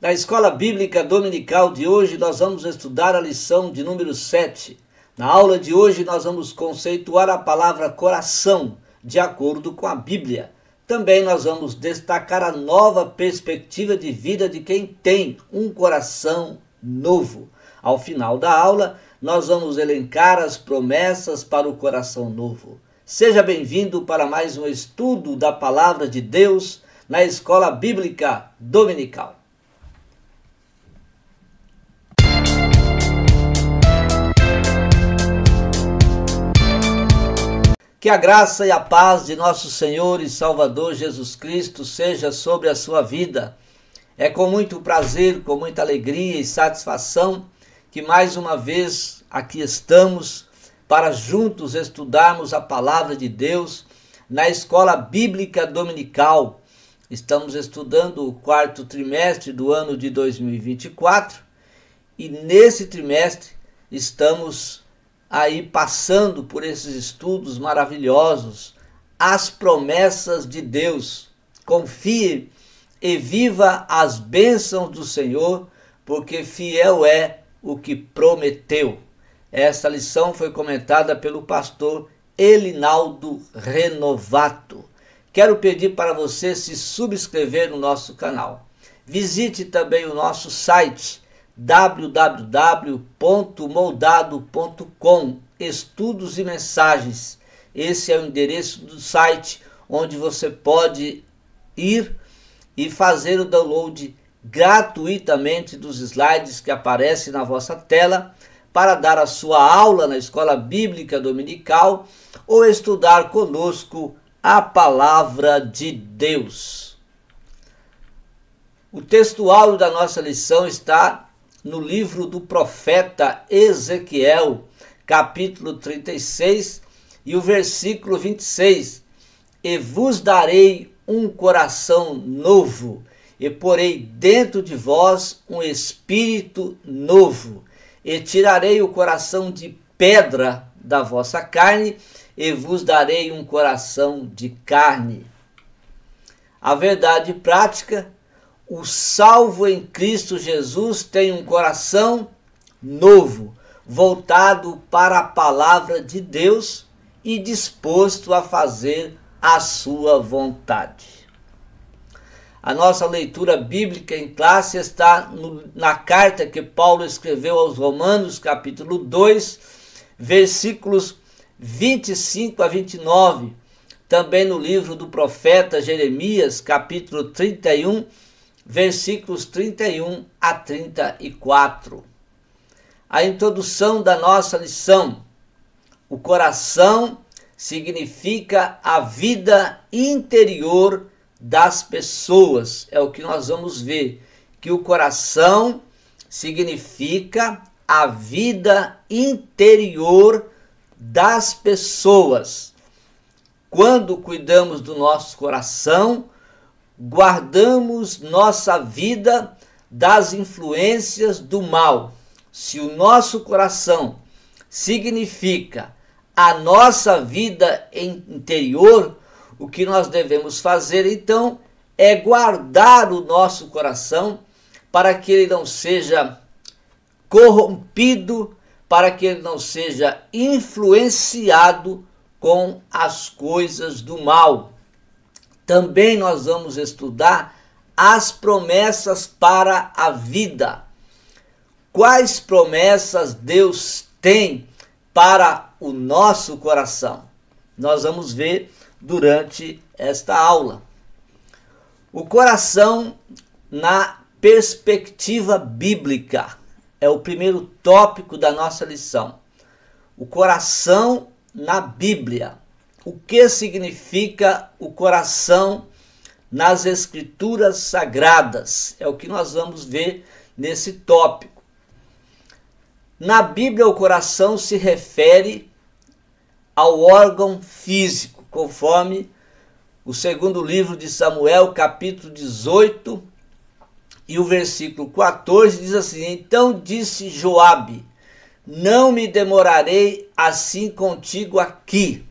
Na Escola Bíblica Dominical de hoje, nós vamos estudar a lição de número 7. Na aula de hoje, nós vamos conceituar a palavra coração, de acordo com a Bíblia. Também nós vamos destacar a nova perspectiva de vida de quem tem um coração novo. Ao final da aula, nós vamos elencar as promessas para o coração novo. Seja bem-vindo para mais um estudo da Palavra de Deus na Escola Bíblica Dominical. Que a graça e a paz de nosso Senhor e Salvador Jesus Cristo seja sobre a sua vida. É com muito prazer, com muita alegria e satisfação que mais uma vez aqui estamos para juntos estudarmos a Palavra de Deus na Escola Bíblica Dominical. Estamos estudando o quarto trimestre do ano de 2024 e nesse trimestre estamos aí passando por esses estudos maravilhosos, as promessas de Deus. Confie e viva as bênçãos do Senhor, porque fiel é o que prometeu. Esta lição foi comentada pelo pastor Elinaldo Renovato. Quero pedir para você se subscrever no nosso canal. Visite também o nosso site www.moldado.com, estudos e mensagens. Esse é o endereço do site onde você pode ir e fazer o download gratuitamente dos slides que aparecem na vossa tela para dar a sua aula na Escola Bíblica Dominical ou estudar conosco a Palavra de Deus. O textual da nossa lição está no livro do profeta Ezequiel, capítulo 36, e o versículo 26. E vos darei um coração novo, e porei dentro de vós um espírito novo, e tirarei o coração de pedra da vossa carne, e vos darei um coração de carne. A verdade prática: o salvo em Cristo Jesus tem um coração novo, voltado para a palavra de Deus e disposto a fazer a sua vontade. A nossa leitura bíblica em classe está na carta que Paulo escreveu aos Romanos, capítulo 2, versículos 25 a 29. Também no livro do profeta Jeremias, capítulo 31, versículos 31 a 34. A introdução da nossa lição. O coração significa a vida interior das pessoas. É o que nós vamos ver, que o coração significa a vida interior das pessoas. Quando cuidamos do nosso coração, guardamos nossa vida das influências do mal. Se o nosso coração significa a nossa vida interior, o que nós devemos fazer então é guardar o nosso coração para que ele não seja corrompido, para que ele não seja influenciado com as coisas do mal. Também nós vamos estudar as promessas para a vida. Quais promessas Deus tem para o nosso coração? Nós vamos ver durante esta aula. O coração na perspectiva bíblica é o primeiro tópico da nossa lição. O coração na Bíblia. O que significa o coração nas Escrituras Sagradas? É o que nós vamos ver nesse tópico. Na Bíblia, o coração se refere ao órgão físico, conforme o segundo livro de Samuel, capítulo 18, e o versículo 14 diz assim: Então disse Joabe: Não me demorarei assim contigo aqui.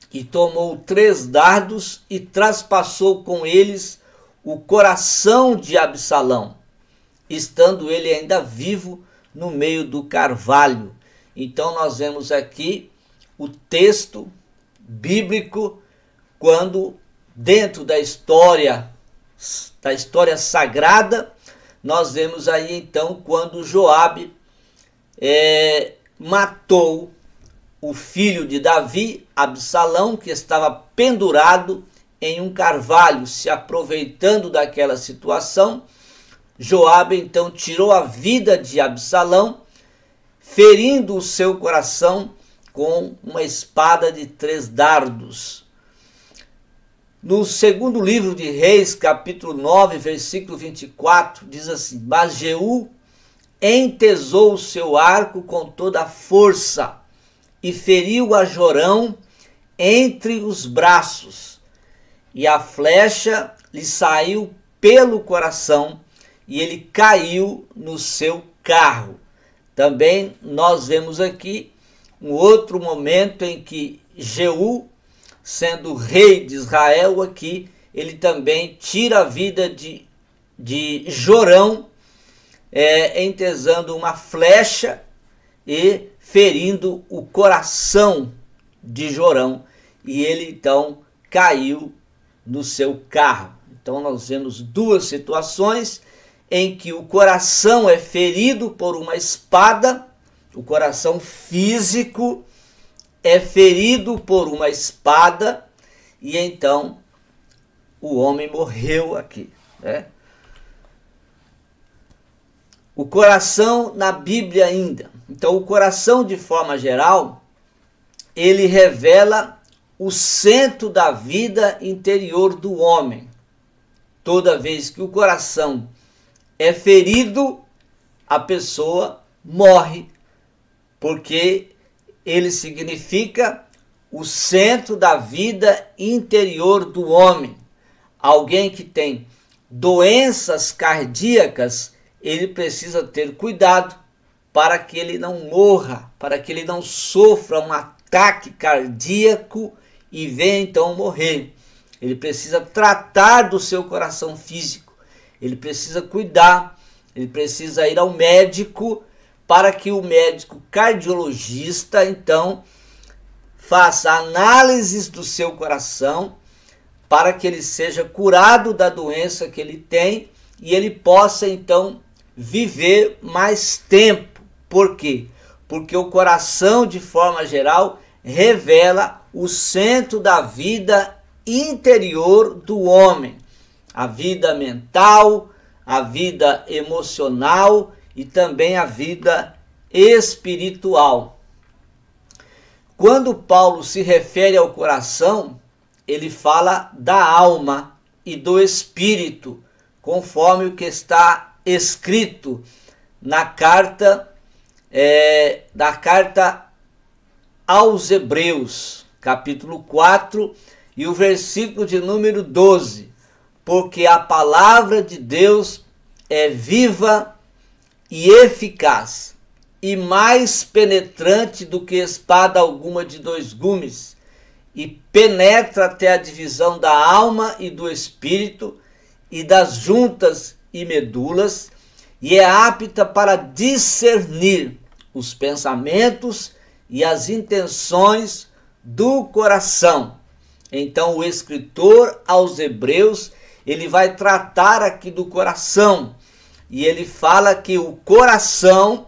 E tomou 3 dardos e traspassou com eles o coração de Absalão, estando ele ainda vivo no meio do carvalho. Então nós vemos aqui o texto bíblico, quando dentro da história sagrada, nós vemos aí então quando Joabe matou o filho de Davi, Absalão, que estava pendurado em um carvalho, se aproveitando daquela situação. Joabe então tirou a vida de Absalão, ferindo o seu coração com uma espada de 3 dardos. No segundo livro de Reis, capítulo 9, versículo 24, diz assim: mas Jeú entesou o seu arco com toda a força e feriu a Jorão entre os braços, e a flecha lhe saiu pelo coração, e ele caiu no seu carro. Também nós vemos aqui um outro momento em que Jeú, sendo rei de Israel, aqui ele também tira a vida de Jorão, entesando uma flecha e ferindo o coração de Jorão, e ele então caiu no seu carro. Então nós vemos 2 situações em que o coração é ferido por uma espada, o coração físico é ferido por uma espada, e então o homem morreu aqui, né? O coração na Bíblia ainda. Então o coração, de forma geral, ele revela o centro da vida interior do homem. Toda vez que o coração é ferido, a pessoa morre, porque ele significa o centro da vida interior do homem. Alguém que tem doenças cardíacas, ele precisa ter cuidado para que ele não morra, para que ele não sofra um ataque cardíaco e venha então morrer. Ele precisa tratar do seu coração físico, ele precisa cuidar, ele precisa ir ao médico, para que o médico cardiologista então faça análises do seu coração, para que ele seja curado da doença que ele tem e ele possa então viver mais tempo. Por quê? Porque o coração, de forma geral, revela o centro da vida interior do homem, a vida mental, a vida emocional e também a vida espiritual. Quando Paulo se refere ao coração, ele fala da alma e do espírito, conforme o que está escrito na carta aos Hebreus, capítulo 4, e o versículo de número 12. Porque a palavra de Deus é viva e eficaz, e mais penetrante do que espada alguma de 2 gumes, e penetra até a divisão da alma e do espírito, e das juntas e medulas, e é apta para discernir os pensamentos e as intenções do coração. Então o escritor aos Hebreus, ele vai tratar aqui do coração, e ele fala que o coração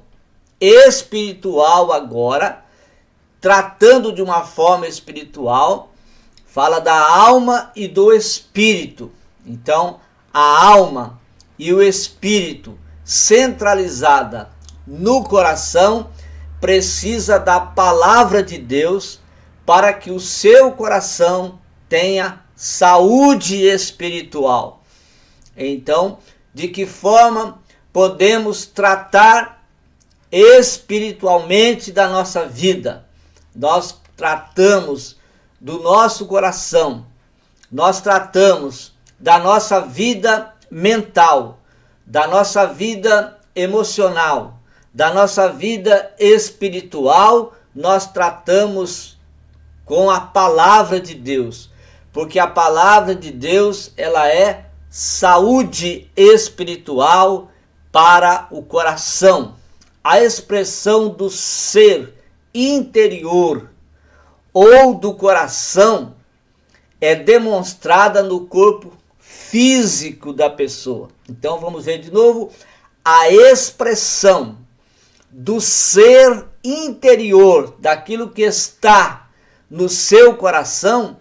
espiritual agora, tratando de uma forma espiritual, fala da alma e do espírito. Então a alma e o espírito centralizada no coração precisa da palavra de Deus para que o seu coração tenha saúde espiritual. Então, de que forma podemos tratar espiritualmente da nossa vida? Nós tratamos do nosso coração, nós tratamos da nossa vida mental, da nossa vida emocional, da nossa vida espiritual, nós tratamos com a palavra de Deus, porque a palavra de Deus, ela é saúde espiritual para o coração. A expressão do ser interior ou do coração é demonstrada no corpo físico da pessoa. Então vamos ver de novo. A expressão do ser interior, daquilo que está no seu coração,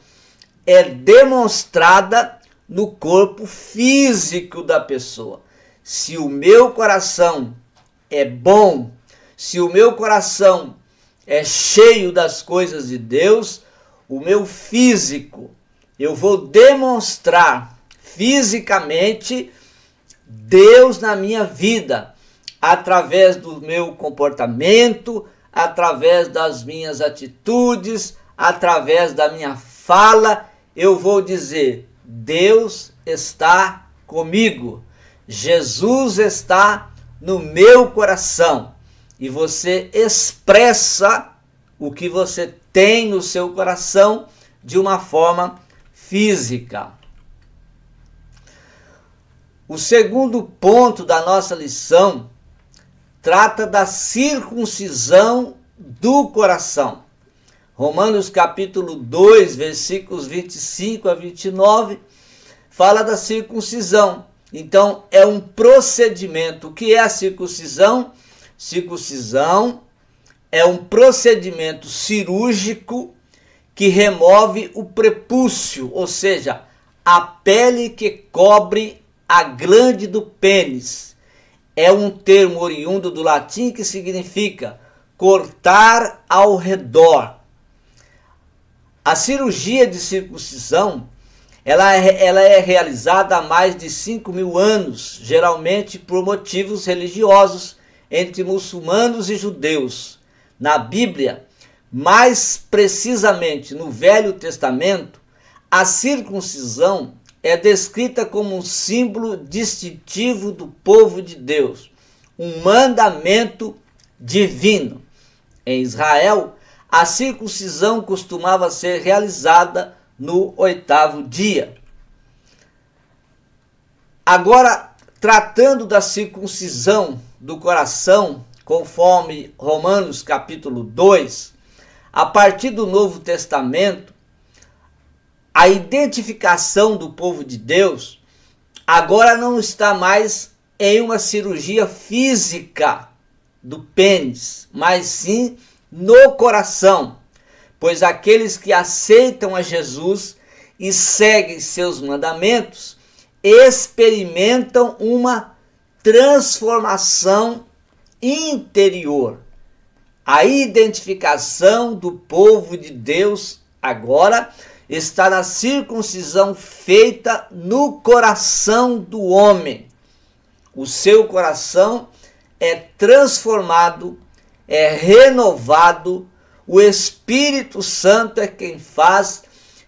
é demonstrada no corpo físico da pessoa. Se o meu coração é bom, se o meu coração é cheio das coisas de Deus, o meu físico, eu vou demonstrar fisicamente Deus na minha vida, através do meu comportamento, através das minhas atitudes, através da minha fala, eu vou dizer: Deus está comigo, Jesus está no meu coração. E você expressa o que você tem no seu coração de uma forma física. O segundo ponto da nossa lição trata da circuncisão do coração. Romanos capítulo 2, versículos 25 a 29, fala da circuncisão. Então, é um procedimento. O que é a circuncisão? Circuncisão é um procedimento cirúrgico que remove o prepúcio, ou seja, a pele que cobre a glande do pênis. É um termo oriundo do latim que significa cortar ao redor. A cirurgia de circuncisão ela é realizada há mais de 5.000 anos, geralmente por motivos religiosos entre muçulmanos e judeus. Na Bíblia, mais precisamente no Velho Testamento, a circuncisão é descrita como um símbolo distintivo do povo de Deus, um mandamento divino. Em Israel, a circuncisão costumava ser realizada no 8º dia. Agora, tratando da circuncisão do coração, conforme Romanos capítulo 2, a partir do Novo Testamento, a identificação do povo de Deus agora não está mais em uma cirurgia física do pênis, mas sim no coração, pois aqueles que aceitam a Jesus e seguem seus mandamentos experimentam uma transformação interior. A identificação do povo de Deus agora está na circuncisão feita no coração do homem. O seu coração é transformado, é renovado. O Espírito Santo é quem faz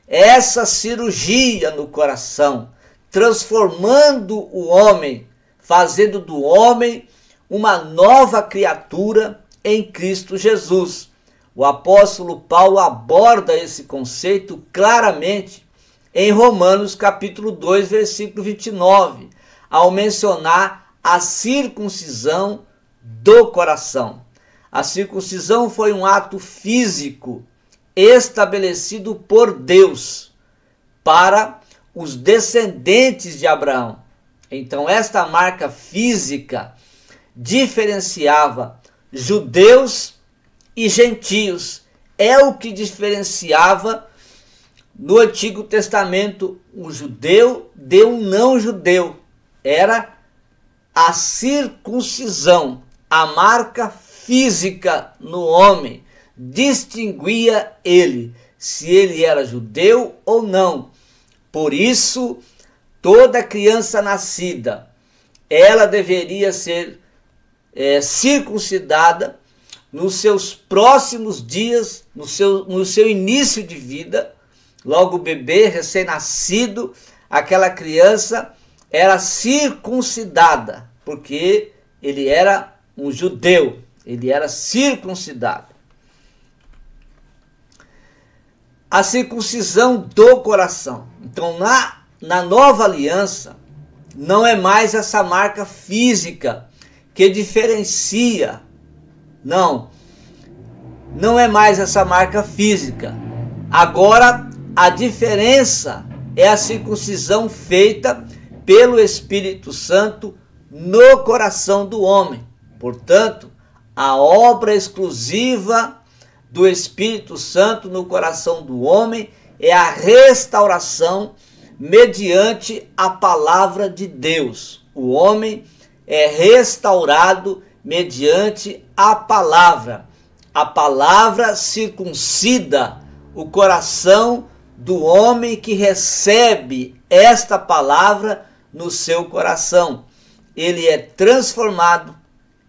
essa cirurgia no coração, transformando o homem, fazendo do homem uma nova criatura em Cristo Jesus. O apóstolo Paulo aborda esse conceito claramente em Romanos capítulo 2, versículo 29, ao mencionar a circuncisão do coração. A circuncisão foi um ato físico estabelecido por Deus para os descendentes de Abraão. Então, esta marca física diferenciava judeus e gentios. É o que diferenciava no Antigo Testamento um judeu de um não judeu. Era a circuncisão, a marca física no homem, distinguia ele, se ele era judeu ou não. Por isso, toda criança nascida, ela deveria ser circuncidada nos seus próximos dias, no seu início de vida. Logo o bebê recém-nascido, aquela criança era circuncidada, porque ele era um judeu, ele era circuncidado. A circuncisão do coração. Então, na nova aliança, não é mais essa marca física que diferencia. Não é mais essa marca física. Agora a diferença é a circuncisão feita pelo Espírito Santo no coração do homem. Portanto, a obra exclusiva do Espírito Santo no coração do homem é a restauração mediante a palavra de Deus. O homem é restaurado mediante a palavra. A palavra circuncida o coração do homem que recebe esta palavra no seu coração. Ele é transformado,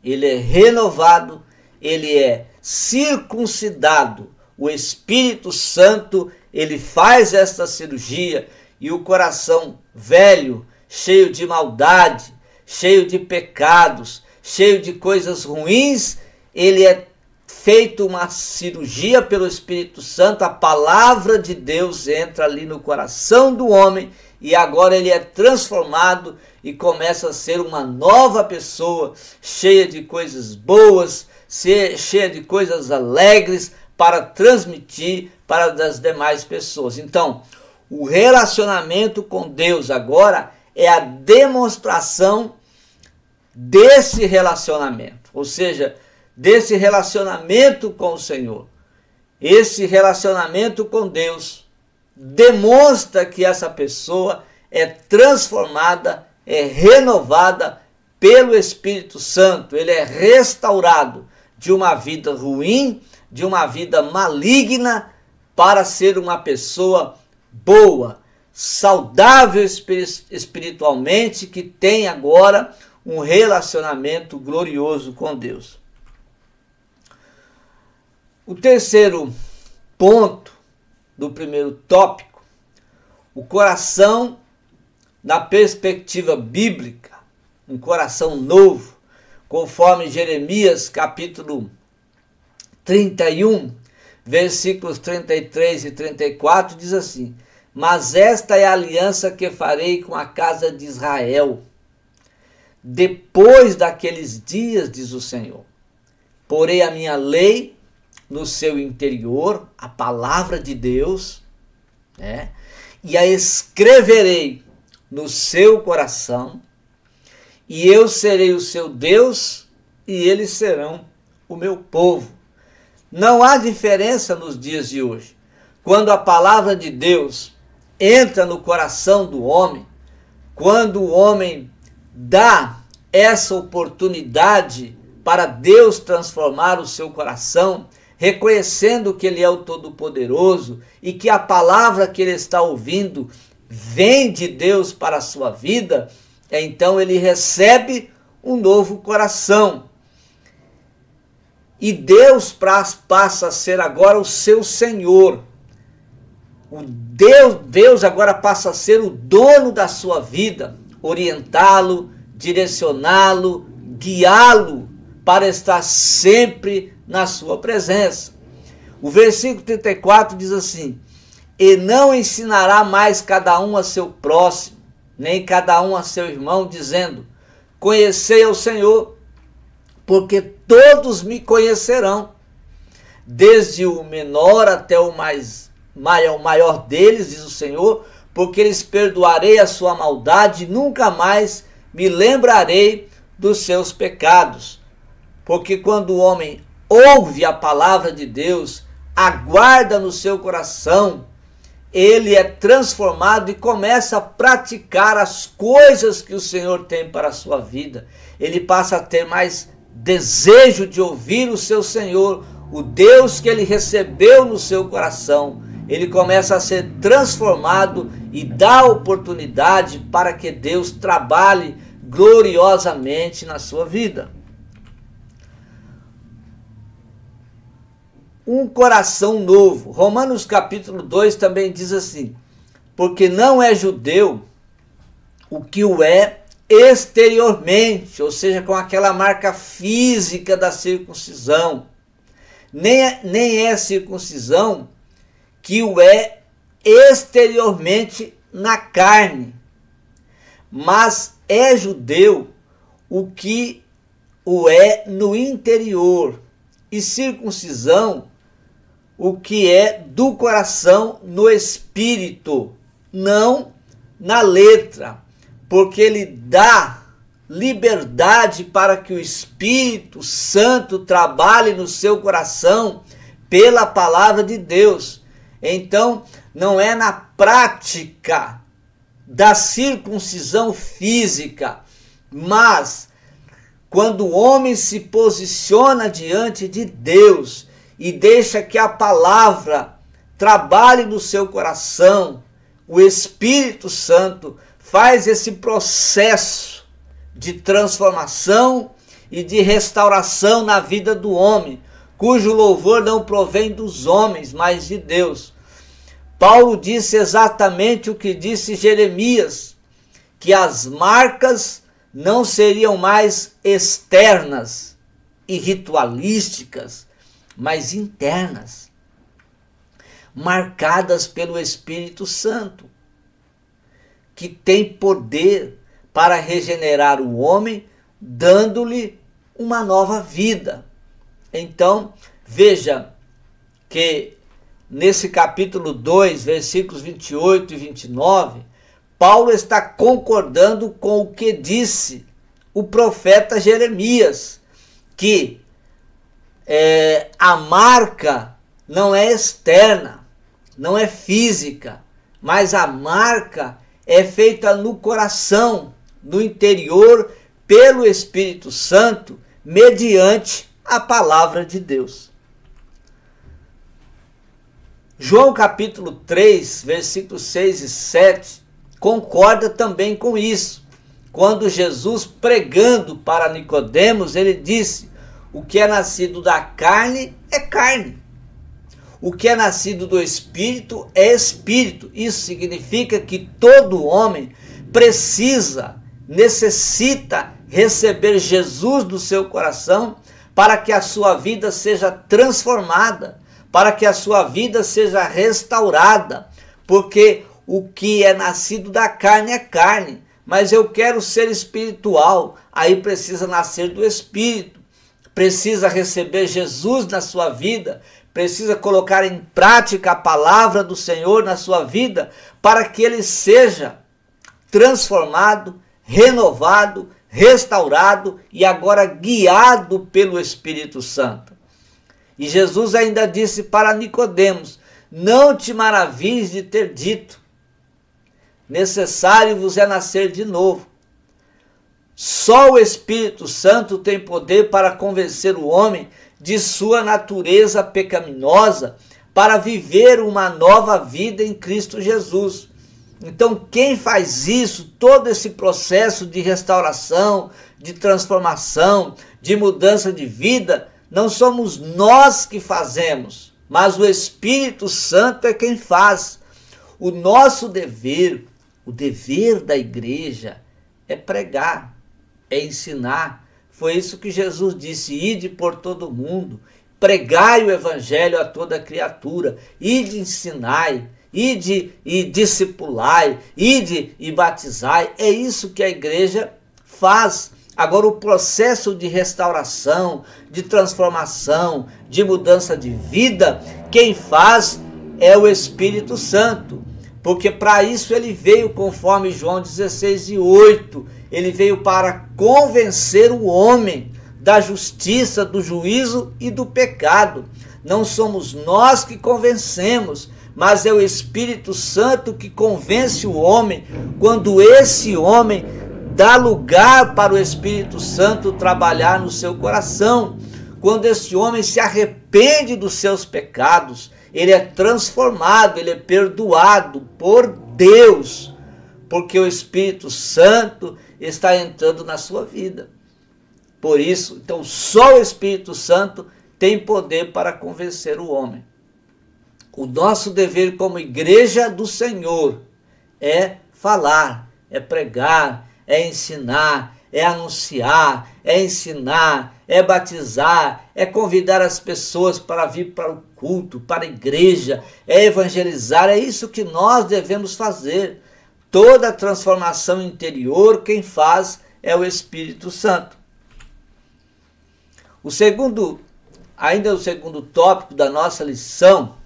ele é renovado, ele é circuncidado. O Espírito Santo, ele faz esta cirurgia e o coração velho, cheio de maldade, cheio de pecados, cheio de coisas ruins, ele é feito uma cirurgia pelo Espírito Santo, a palavra de Deus entra ali no coração do homem e agora ele é transformado e começa a ser uma nova pessoa, cheia de coisas boas, cheia de coisas alegres para transmitir para as demais pessoas. Então, o relacionamento com Deus agora é a demonstração desse relacionamento, ou seja, desse relacionamento com o Senhor. Esse relacionamento com Deus demonstra que essa pessoa é transformada, é renovada pelo Espírito Santo. Ele é restaurado de uma vida ruim, de uma vida maligna, para ser uma pessoa boa, saudável espiritualmente, que tem agora um relacionamento glorioso com Deus. O terceiro ponto do primeiro tópico, o coração na perspectiva bíblica, um coração novo, conforme Jeremias capítulo 31, versículos 33 e 34, diz assim: mas esta é a aliança que farei com a casa de Israel, depois daqueles dias, diz o Senhor. Porei a minha lei no seu interior, a palavra de Deus, e a escreverei no seu coração, e eu serei o seu Deus, e eles serão o meu povo. Não há diferença nos dias de hoje. Quando a palavra de Deus entra no coração do homem, quando o homem dá essa oportunidade para Deus transformar o seu coração, reconhecendo que Ele é o Todo-Poderoso e que a palavra que ele está ouvindo vem de Deus para a sua vida, então ele recebe um novo coração. E Deus passa a ser agora o seu Senhor. Deus agora passa a ser o dono da sua vida, orientá-lo, direcioná-lo, guiá-lo para estar sempre na sua presença. O versículo 34 diz assim: e não ensinará mais cada um a seu próximo, nem cada um a seu irmão, dizendo: conhecei ao Senhor, porque todos me conhecerão, desde o menor até o maior deles, diz o Senhor, porque lhes perdoarei a sua maldade, e nunca mais me lembrarei dos seus pecados. Porque quando o homem ouve a palavra de Deus, aguarda no seu coração, ele é transformado e começa a praticar as coisas que o Senhor tem para a sua vida. Ele passa a ter mais desejo de ouvir o seu Senhor, o Deus que ele recebeu no seu coração. Ele começa a ser transformado e dá oportunidade para que Deus trabalhe gloriosamente na sua vida. Um coração novo. Romanos capítulo 2 também diz assim: porque não é judeu o que o é exteriormente, ou seja, com aquela marca física da circuncisão, nem é circuncisão que o é exteriormente na carne, mas é judeu o que o é no interior, e circuncisão o que é do coração no espírito, não na letra, porque ele dá liberdade para que o Espírito Santo trabalhe no seu coração pela palavra de Deus. Então, não é na prática da circuncisão física, mas quando o homem se posiciona diante de Deus e deixa que a palavra trabalhe no seu coração, o Espírito Santo faz esse processo de transformação e de restauração na vida do homem, cujo louvor não provém dos homens, mas de Deus. Paulo disse exatamente o que disse Jeremias, que as marcas não seriam mais externas e ritualísticas, mas internas, marcadas pelo Espírito Santo, que tem poder para regenerar o homem, dando-lhe uma nova vida. Então, veja que nesse capítulo 2, versículos 28 e 29, Paulo está concordando com o que disse o profeta Jeremias, que a marca não é externa, não é física, mas a marca é feita no coração, no interior, pelo Espírito Santo, mediante a palavra de Deus. João capítulo 3, versículos 6 e 7, concorda também com isso. Quando Jesus, pregando para Nicodemos, ele disse: o que é nascido da carne é carne. O que é nascido do Espírito é Espírito. Isso significa que todo homem necessita receber Jesus no seu coração para que a sua vida seja transformada, para que a sua vida seja restaurada, porque o que é nascido da carne é carne, mas eu quero ser espiritual, aí precisa nascer do Espírito, precisa receber Jesus na sua vida, precisa colocar em prática a palavra do Senhor na sua vida, para que ele seja transformado, renovado, restaurado e agora guiado pelo Espírito Santo. E Jesus ainda disse para Nicodemos: não te maravilhes de ter dito, necessário vos é nascer de novo. Só o Espírito Santo tem poder para convencer o homem de sua natureza pecaminosa para viver uma nova vida em Cristo Jesus. Então, quem faz isso, todo esse processo de restauração, de transformação, de mudança de vida, não somos nós que fazemos, mas o Espírito Santo é quem faz. O nosso dever, o dever da igreja, é pregar, é ensinar. Foi isso que Jesus disse: ide por todo o mundo, pregai o evangelho a toda criatura, ide ensinai, ide e discipulai, ide e batizai. É isso que a igreja faz. Agora, o processo de restauração, de transformação, de mudança de vida, quem faz é o Espírito Santo, porque para isso ele veio, conforme João 16:8, ele veio para convencer o homem da justiça, do juízo e do pecado. Não somos nós que convencemos, mas é o Espírito Santo que convence o homem, quando esse homem dá lugar para o Espírito Santo trabalhar no seu coração. Quando esse homem se arrepende dos seus pecados, ele é transformado, ele é perdoado por Deus, porque o Espírito Santo está entrando na sua vida. Por isso, então, só o Espírito Santo tem poder para convencer o homem. O nosso dever como igreja do Senhor é falar, é pregar, é ensinar, é anunciar, é ensinar, é batizar, é convidar as pessoas para vir para o culto, para a igreja, é evangelizar. É isso que nós devemos fazer. toda a transformação interior quem faz é o Espírito Santo. Ainda o segundo tópico da nossa lição,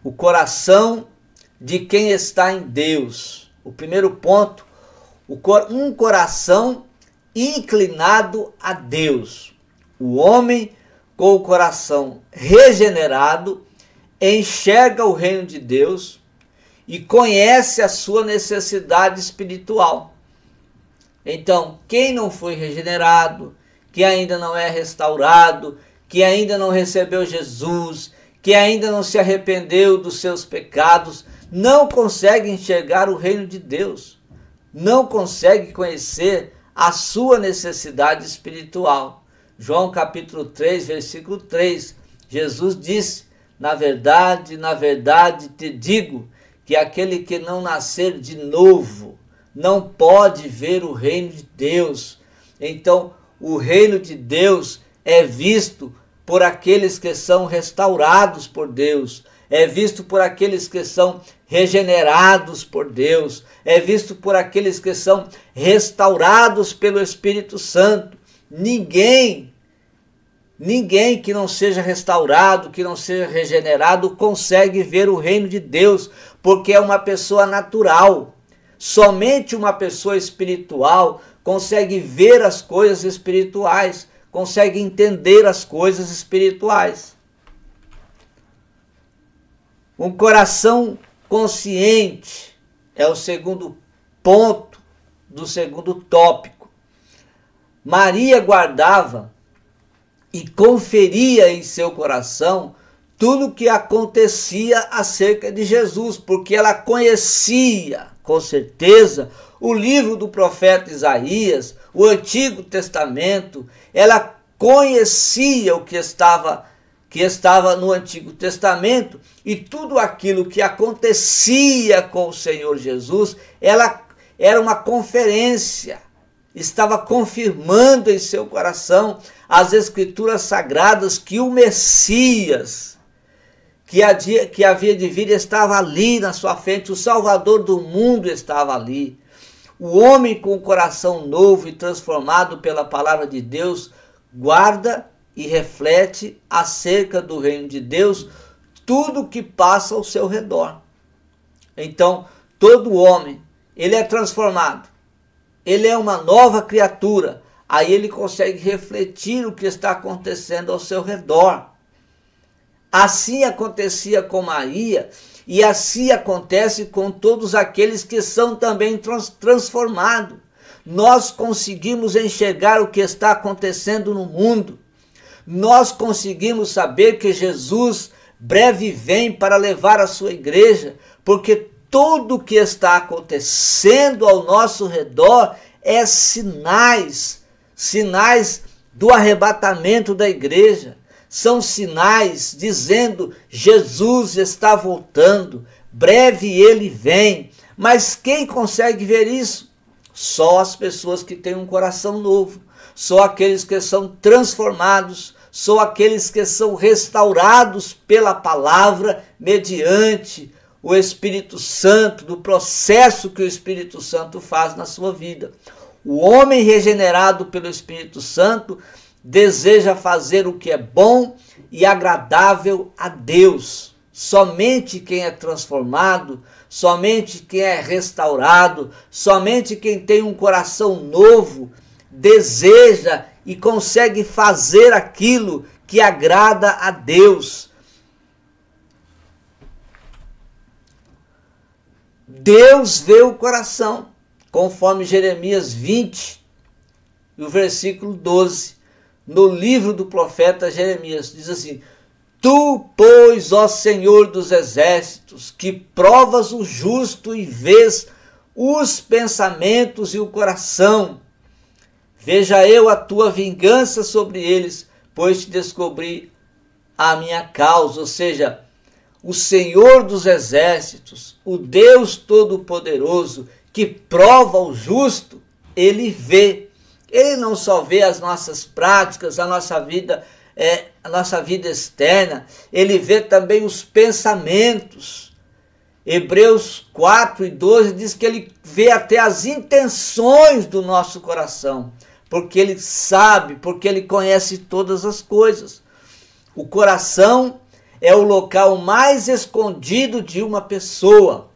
o coração de quem está em Deus. O primeiro ponto, um coração inclinado a Deus. O homem com o coração regenerado enxerga o reino de Deus e conhece a sua necessidade espiritual. Então, quem não foi regenerado, que ainda não é restaurado, que ainda não recebeu Jesus, que ainda não se arrependeu dos seus pecados, não consegue enxergar o reino de Deus, não consegue conhecer a sua necessidade espiritual. João capítulo 3, versículo 3, Jesus disse: na verdade te digo, que aquele que não nascer de novo não pode ver o reino de Deus. Então, o reino de Deus é visto por aqueles que são restaurados por Deus, é visto por aqueles que são regenerados por Deus, é visto por aqueles que são restaurados pelo Espírito Santo. Ninguém que não seja restaurado, que não seja regenerado, consegue ver o reino de Deus, porque é uma pessoa natural. Somente uma pessoa espiritual consegue ver as coisas espirituais, consegue entender as coisas espirituais. Um coração consciente é o segundo ponto do segundo tópico. Maria guardava e conferia em seu coração tudo o que acontecia acerca de Jesus, porque ela conhecia, com certeza, o livro do profeta Isaías, o Antigo Testamento. Ela conhecia o que estava no Antigo Testamento, e tudo aquilo que acontecia com o Senhor Jesus, ela era uma conferência, estava confirmando em seu coração as Escrituras Sagradas que o Messias, que havia de vir, estava ali na sua frente, o Salvador do mundo estava ali. O homem com o coração novo e transformado pela palavra de Deus guarda e reflete acerca do reino de Deus tudo que passa ao seu redor. Então, todo homem, ele é transformado, ele é uma nova criatura, aí ele consegue refletir o que está acontecendo ao seu redor. Assim acontecia com Maria, e assim acontece com todos aqueles que são também transformados. Nós conseguimos enxergar o que está acontecendo no mundo. Nós conseguimos saber que Jesus breve vem para levar a sua igreja, porque tudo o que está acontecendo ao nosso redor é sinais do arrebatamento da igreja. São sinais dizendo: Jesus está voltando, breve ele vem. Mas quem consegue ver isso? Só as pessoas que têm um coração novo, só aqueles que são transformados, só aqueles que são restaurados pela palavra, mediante o Espírito Santo, do processo que o Espírito Santo faz na sua vida. O homem regenerado pelo Espírito Santo deseja fazer o que é bom e agradável a Deus. Somente quem é transformado, somente quem é restaurado, somente quem tem um coração novo, deseja e consegue fazer aquilo que agrada a Deus. Deus vê o coração, conforme Jeremias 20, o versículo 12. No livro do profeta Jeremias, diz assim: Tu, pois, ó Senhor dos exércitos, que provas o justo e vês os pensamentos e o coração, veja eu a tua vingança sobre eles, pois te descobri a minha causa. Ou seja, o Senhor dos exércitos, o Deus Todo-Poderoso, que prova o justo, ele vê. Ele não só vê as nossas práticas, a nossa vida externa, ele vê também os pensamentos. Hebreus 4:12 diz que ele vê até as intenções do nosso coração, porque ele sabe, porque ele conhece todas as coisas. O coração é o local mais escondido de uma pessoa.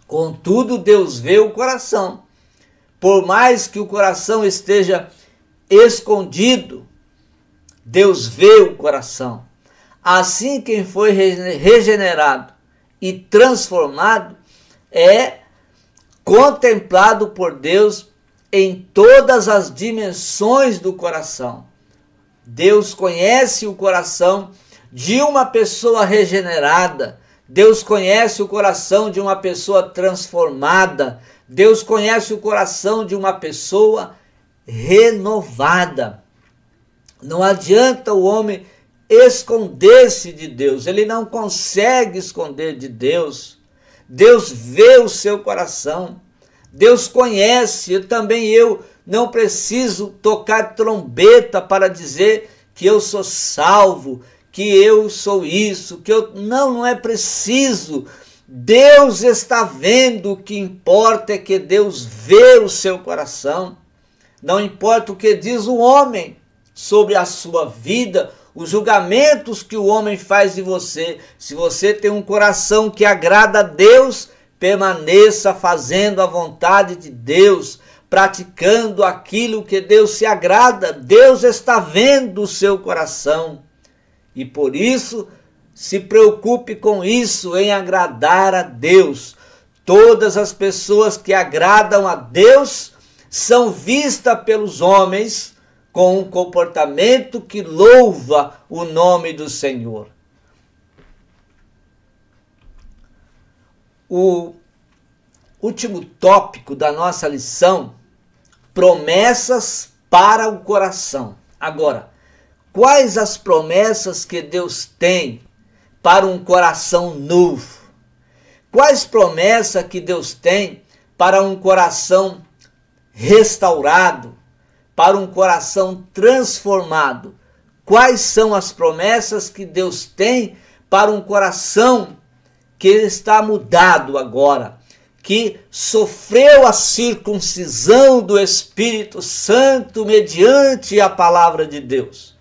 Contudo, Deus vê o coração. Por mais que o coração esteja escondido, Deus vê o coração. Assim, quem foi regenerado e transformado é contemplado por Deus em todas as dimensões do coração. Deus conhece o coração de uma pessoa regenerada. Deus conhece o coração de uma pessoa transformada. Deus conhece o coração de uma pessoa renovada. Não adianta o homem esconder-se de Deus. Ele não consegue esconder de Deus. Deus vê o seu coração. Deus conhece. Eu não preciso tocar trombeta para dizer que eu sou salvo, que eu sou isso, que eu... Não é preciso. Deus está vendo. O que importa é que Deus vê o seu coração. Não importa o que diz o homem sobre a sua vida, os julgamentos que o homem faz de você. Se você tem um coração que agrada a Deus, permaneça fazendo a vontade de Deus, praticando aquilo que Deus se agrada. Deus está vendo o seu coração. E por isso, se preocupe com isso, em agradar a Deus. Todas as pessoas que agradam a Deus são vistas pelos homens com um comportamento que louva o nome do Senhor. O último tópico da nossa lição: promessas para o coração. Agora, quais as promessas que Deus tem para um coração novo? Quais promessas que Deus tem para um coração restaurado, para um coração transformado? Quais são as promessas que Deus tem para um coração que está mudado agora, que sofreu a circuncisão do Espírito Santo mediante a palavra de Deus?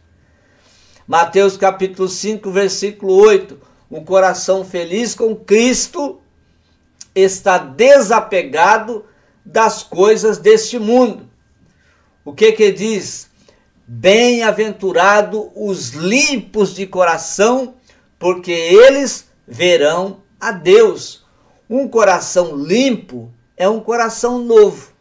Mateus capítulo 5, versículo 8. Um coração feliz com Cristo está desapegado das coisas deste mundo. O que diz? Bem-aventurado os limpos de coração, porque eles verão a Deus. Um coração limpo é um coração novo.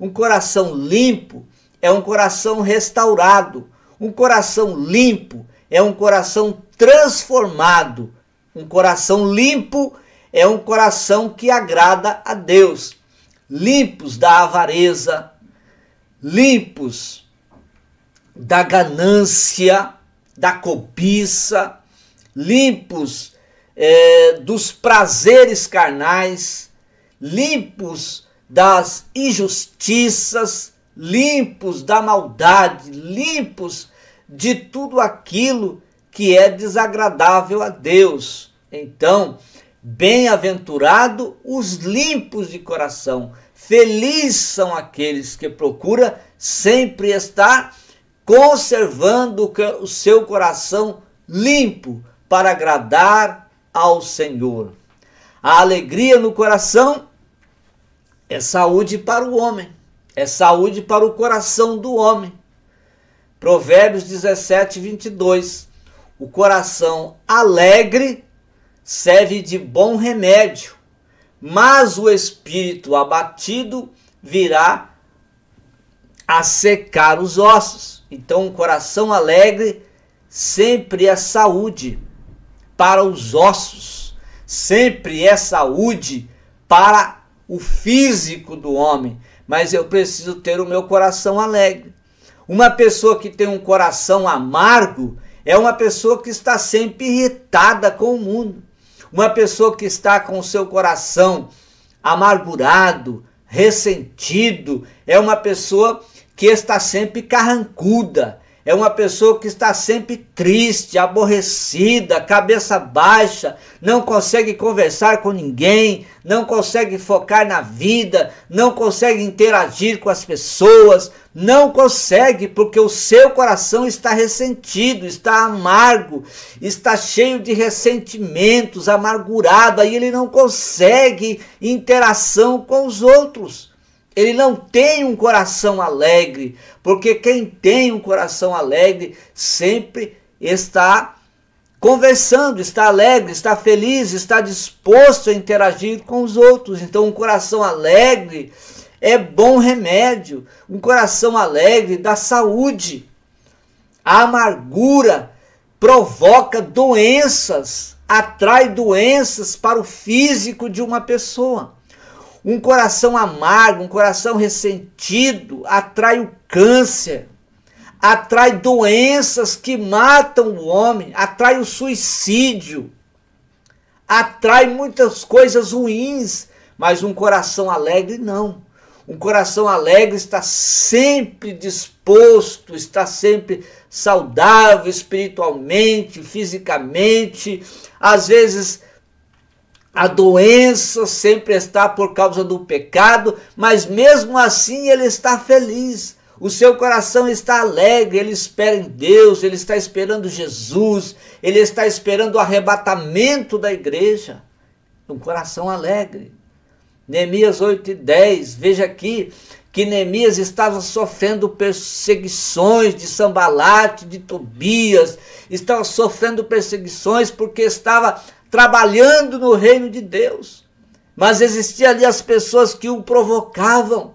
Um coração limpo é um coração restaurado. Um coração limpo é um coração transformado. Um coração limpo é um coração que agrada a Deus. Limpos da avareza, limpos da ganância, da cobiça, limpos dos prazeres carnais, limpos das injustiças, limpos da maldade, limpos de tudo aquilo que é desagradável a Deus. Então, bem-aventurado os limpos de coração. Felizes são aqueles que procuram sempre estar conservando o seu coração limpo para agradar ao Senhor. A alegria no coração é saúde para o homem, é saúde para o coração do homem. Provérbios 17, 22. O coração alegre serve de bom remédio, mas o espírito abatido virá a secar os ossos. Então, um coração alegre sempre é saúde para os ossos, sempre é saúde para o físico do homem. Mas eu preciso ter o meu coração alegre. Uma pessoa que tem um coração amargo é uma pessoa que está sempre irritada com o mundo. Uma pessoa que está com o seu coração amargurado, ressentido, é uma pessoa que está sempre carrancuda, é uma pessoa que está sempre triste, aborrecida, cabeça baixa, não consegue conversar com ninguém, não consegue focar na vida, não consegue interagir com as pessoas, não consegue porque o seu coração está ressentido, está amargo, está cheio de ressentimentos, amargurado, aí ele não consegue interação com os outros. Ele não tem um coração alegre, porque quem tem um coração alegre sempre está conversando, está alegre, está feliz, está disposto a interagir com os outros. Então um coração alegre é bom remédio, um coração alegre dá saúde. A amargura provoca doenças, atrai doenças para o físico de uma pessoa. Um coração amargo, um coração ressentido, atrai o câncer, atrai doenças que matam o homem, atrai o suicídio, atrai muitas coisas ruins, mas um coração alegre não. Um coração alegre está sempre disposto, está sempre saudável espiritualmente, fisicamente, às vezes a doença sempre está por causa do pecado, mas mesmo assim ele está feliz. O seu coração está alegre, ele espera em Deus, ele está esperando Jesus, ele está esperando o arrebatamento da igreja. Um coração alegre. Neemias 8:10, veja aqui que Neemias estava sofrendo perseguições de Sanbalate, de Tobias, estava sofrendo perseguições porque estava trabalhando no reino de Deus, mas existia ali as pessoas que o provocavam,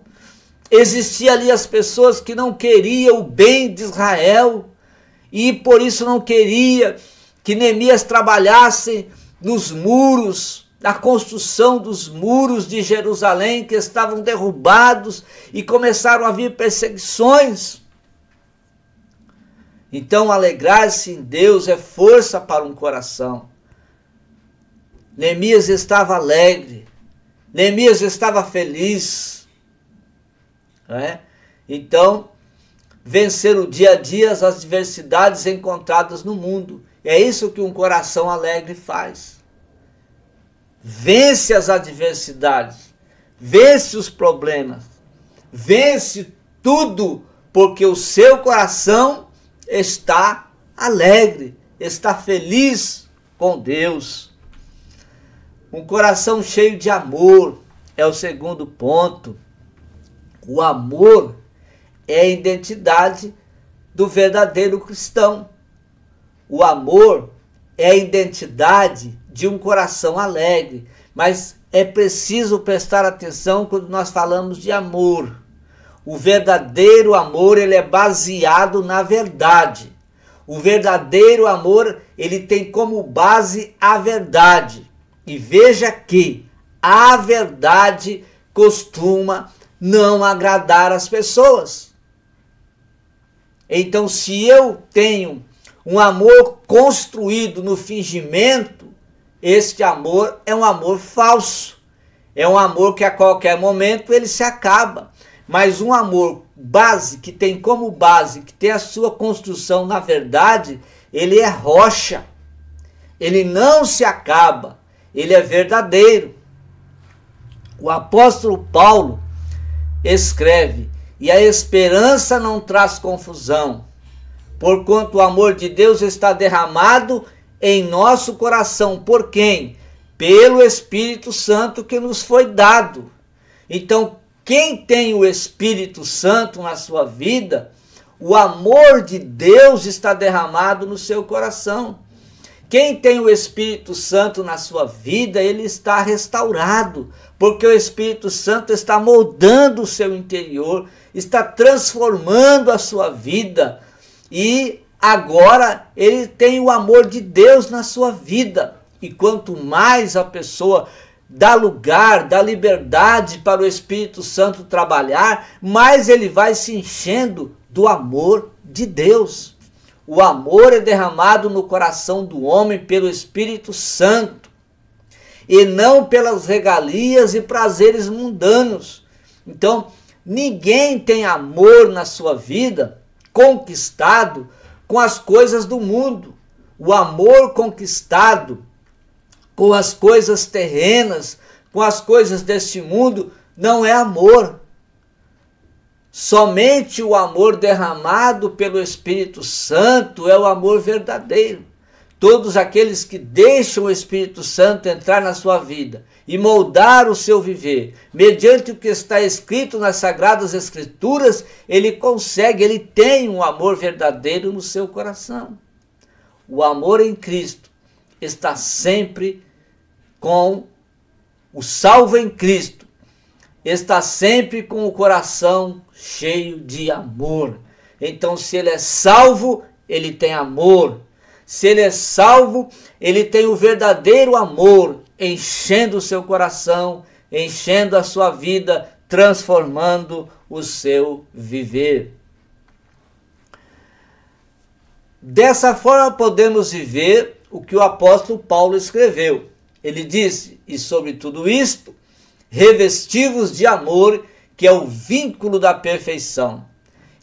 existia ali as pessoas que não queriam o bem de Israel, e por isso não queria que Neemias trabalhasse nos muros, na construção dos muros de Jerusalém, que estavam derrubados, e começaram a vir perseguições. Então alegrar-se em Deus é força para um coração. Neemias estava alegre, Neemias estava feliz, né? Então, vencer o dia a dia as adversidades encontradas no mundo. É isso que um coração alegre faz. Vence as adversidades, vence os problemas, vence tudo, porque o seu coração está alegre, está feliz com Deus. Um coração cheio de amor é o segundo ponto. O amor é a identidade do verdadeiro cristão. O amor é a identidade de um coração alegre. Mas é preciso prestar atenção quando nós falamos de amor. O verdadeiro amor, ele é baseado na verdade. O verdadeiro amor, ele tem como base a verdade. E veja que a verdade costuma não agradar as pessoas. Então, se eu tenho um amor construído no fingimento, este amor é um amor falso. É um amor que a qualquer momento ele se acaba. Mas um amor base, que tem como base, que tem a sua construção na verdade, ele é rocha. Ele não se acaba. Ele é verdadeiro. O apóstolo Paulo escreve: e a esperança não traz confusão, porquanto o amor de Deus está derramado em nosso coração. Por quem? Pelo Espírito Santo que nos foi dado. Então, quem tem o Espírito Santo na sua vida, o amor de Deus está derramado no seu coração. Quem tem o Espírito Santo na sua vida, ele está restaurado, porque o Espírito Santo está moldando o seu interior, está transformando a sua vida, e agora ele tem o amor de Deus na sua vida. E quanto mais a pessoa dá lugar, dá liberdade para o Espírito Santo trabalhar, mais ele vai se enchendo do amor de Deus. O amor é derramado no coração do homem pelo Espírito Santo, e não pelas regalias e prazeres mundanos. Então, ninguém tem amor na sua vida conquistado com as coisas do mundo. O amor conquistado com as coisas terrenas, com as coisas deste mundo, não é amor. Somente o amor derramado pelo Espírito Santo é o amor verdadeiro. Todos aqueles que deixam o Espírito Santo entrar na sua vida e moldar o seu viver, mediante o que está escrito nas Sagradas Escrituras, ele tem um amor verdadeiro no seu coração. O amor em Cristo está sempre com o salvo em Cristo, está sempre com o coração cheio de amor. Então, se ele é salvo, ele tem amor. Se ele é salvo, ele tem o verdadeiro amor, enchendo o seu coração, enchendo a sua vida, transformando o seu viver. Dessa forma podemos viver o que o apóstolo Paulo escreveu. Ele disse: e sobre tudo isto, revestivos de amor, que é o vínculo da perfeição,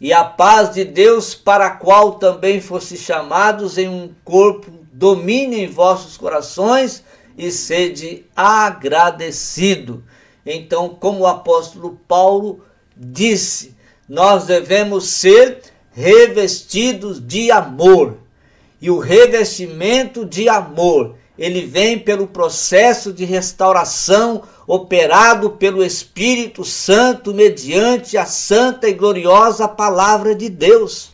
e a paz de Deus, para a qual também fostes chamados em um corpo, domine em vossos corações e sede agradecido. Então, como o apóstolo Paulo disse, nós devemos ser revestidos de amor. E o revestimento de amor, ele vem pelo processo de restauração operado pelo Espírito Santo mediante a santa e gloriosa palavra de Deus.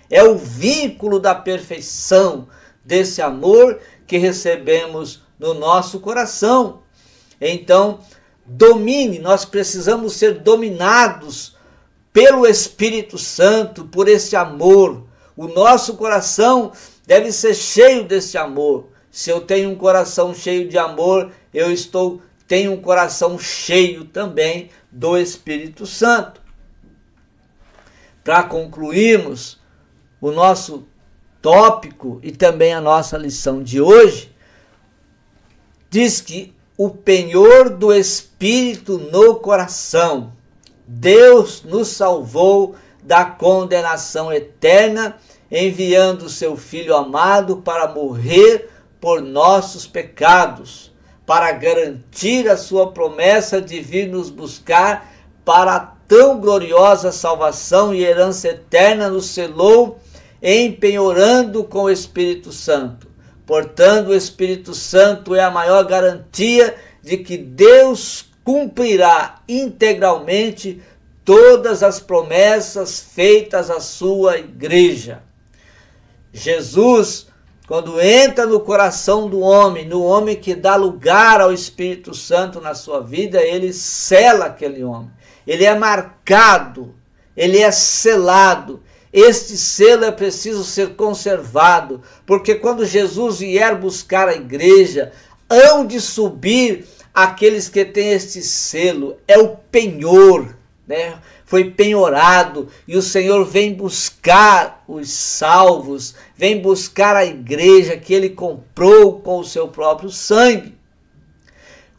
É o vínculo da perfeição desse amor que recebemos no nosso coração. Então, nós precisamos ser dominados pelo Espírito Santo, por esse amor. O nosso coração deve ser cheio desse amor. Se eu tenho um coração cheio de amor, tenho um coração cheio também do Espírito Santo. Para concluirmos o nosso tópico e também a nossa lição de hoje, diz que o penhor do Espírito no coração. Deus nos salvou da condenação eterna, enviando seu Filho amado para morrer por nossos pecados, para garantir a sua promessa de vir nos buscar para a tão gloriosa salvação e herança eterna, nos selou, empenhorando com o Espírito Santo. Portanto, o Espírito Santo é a maior garantia de que Deus cumprirá integralmente todas as promessas feitas à sua igreja. Jesus, quando entra no coração do homem, no homem que dá lugar ao Espírito Santo na sua vida, ele sela aquele homem. Ele é marcado, ele é selado. Este selo é preciso ser conservado, porque quando Jesus vier buscar a igreja, hão de subir aqueles que têm este selo. É o penhor, né? Foi penhorado, e o Senhor vem buscar os salvos, vem buscar a igreja que ele comprou com o seu próprio sangue.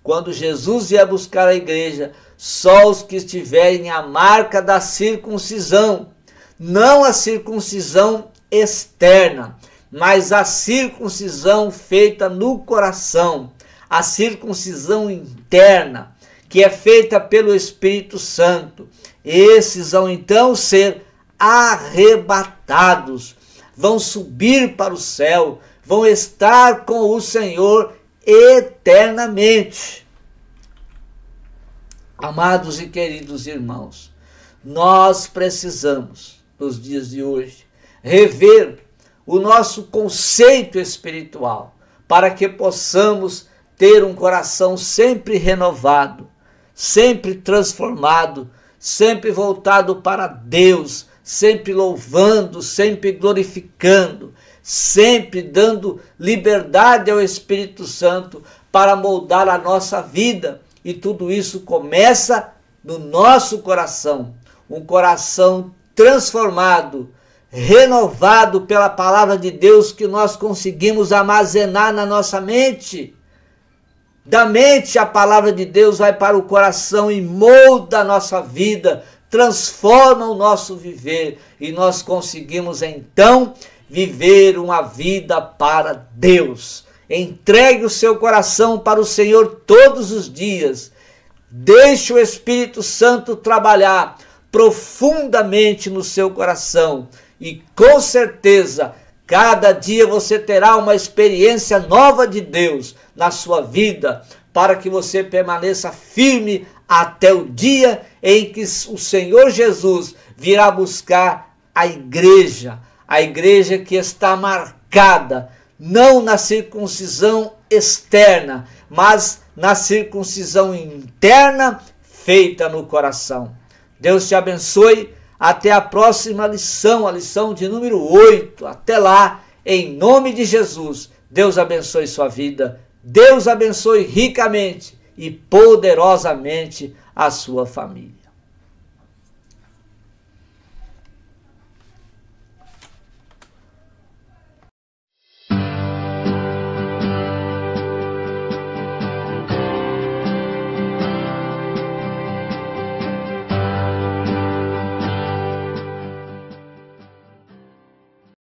Quando Jesus vier buscar a igreja, só os que estiverem a marca da circuncisão, não a circuncisão externa, mas a circuncisão feita no coração, a circuncisão interna, que é feita pelo Espírito Santo. Esses vão então ser arrebatados, vão subir para o céu, vão estar com o Senhor eternamente. Amados e queridos irmãos, nós precisamos, nos dias de hoje, rever o nosso conceito espiritual, para que possamos ter um coração sempre renovado, sempre transformado, sempre voltado para Deus, sempre louvando, sempre glorificando, sempre dando liberdade ao Espírito Santo para moldar a nossa vida. E tudo isso começa no nosso coração, um coração transformado, renovado pela palavra de Deus que nós conseguimos armazenar na nossa mente. Da mente a palavra de Deus vai para o coração e molda a nossa vida, transforma o nosso viver e nós conseguimos então viver uma vida para Deus. Entregue o seu coração para o Senhor todos os dias. Deixe o Espírito Santo trabalhar profundamente no seu coração e com certeza cada dia você terá uma experiência nova de Deus na sua vida, para que você permaneça firme até o dia em que o Senhor Jesus virá buscar a igreja que está marcada não na circuncisão externa, mas na circuncisão interna feita no coração. Deus te abençoe. Até a próxima lição, a lição de número 8. Até lá, em nome de Jesus. Deus abençoe sua vida. Deus abençoe ricamente e poderosamente a sua família.